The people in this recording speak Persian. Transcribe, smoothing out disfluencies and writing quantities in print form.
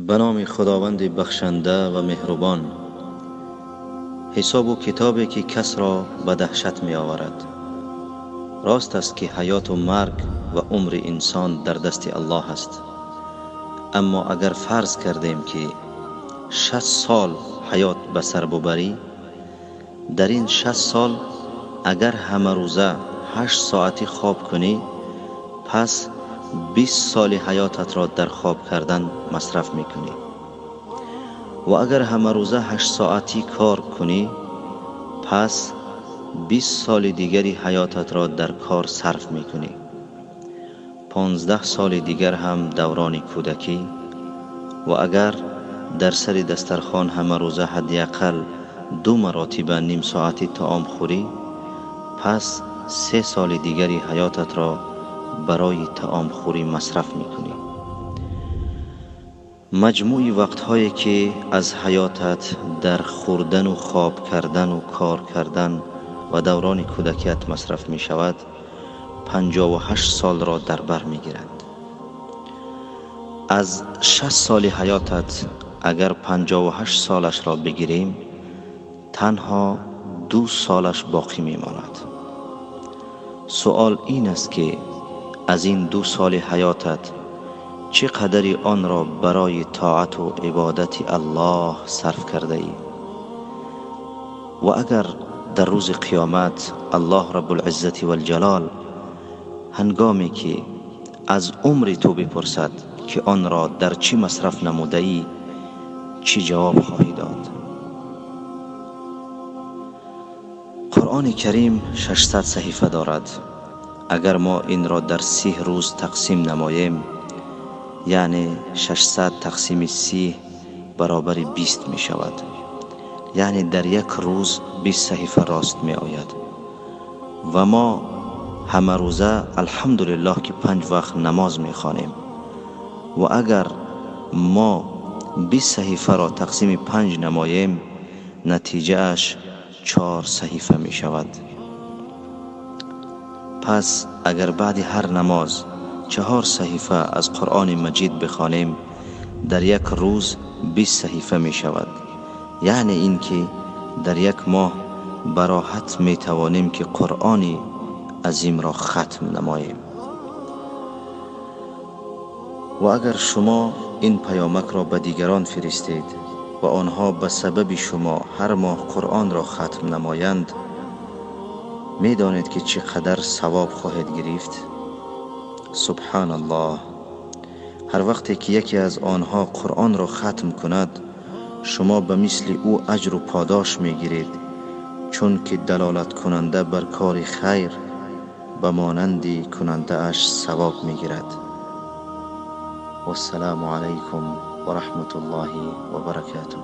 به نام خداوند بخشنده و مهربان. حساب و کتابی که کس را به دهشت می آورد. راست است که حیات و مرگ و عمر انسان در دست الله است، اما اگر فرض کردیم که 60 سال حیات به سر ببری، در این 60 سال اگر همه روزه 8 ساعتی خواب کنی، پس 20 سال حیاتت را در خواب کردن مصرف میکنی. و اگر همه روزه 8 ساعتی کار کنی، پس 20 سال دیگری حیاتت را در کار صرف میکنی. 15 سال دیگر هم دوران کودکی. و اگر در سر دسترخوان همه روزه حداقل 2 مرتبه نیم ساعتی طعام خوری، پس 3 سال دیگری حیاتت را برای طعام خوری مصرف میکنی. مجموع وقتهایی که از حیاتت در خوردن و خواب کردن و کار کردن و دوران کودکیت مصرف می شود 58 سال را در بر می گیرند. از 60 سال حیاتت اگر 58 سالش را بگیریم، تنها 2 سالش باقی می ماند. سوال این است که از این 2 سال حیاتت چقدر آن را برای طاعت و عبادت الله صرف کرده ای؟ و اگر در روز قیامت الله رب العزت و الجلال هنگامی که از عمر تو بپرسد که آن را در چی مصرف نموده ای، چی جواب خواهی داد؟ قرآن کریم 600 صحیفه دارد. اگر ما این را در 30 روز تقسیم نماییم، یعنی 600 تقسیم 30 برابر 20 می شود. یعنی در یک روز 20 صحیفه راست می آید. و ما همه روزه الحمدلله که 5 وقت نماز می خوانیم. و اگر ما 20 صحیفه را تقسیم 5 نماییم، نتیجه اش 4 صحیفه می شود. پس اگر بعد هر نماز 4 صحیفه از قرآن مجید بخوانیم، در یک روز 20 صحیفه می شود. یعنی این که در یک ماه براحت می توانیم که قرآن عظیم را ختم نماییم. و اگر شما این پیامک را به دیگران فرستید و آنها به سبب شما هر ماه قرآن را ختم نمایند، می دانید که چقدر ثواب خواهید گرفت؟ سبحان الله. هر وقتی که یکی از آنها قرآن را ختم کند، شما به مثل او اجر و پاداش می گیرید، چون که دلالت کننده بر کار خیر به مانندی کننده اش ثواب می گیرد. و السلام علیکم و رحمت الله و برکاته.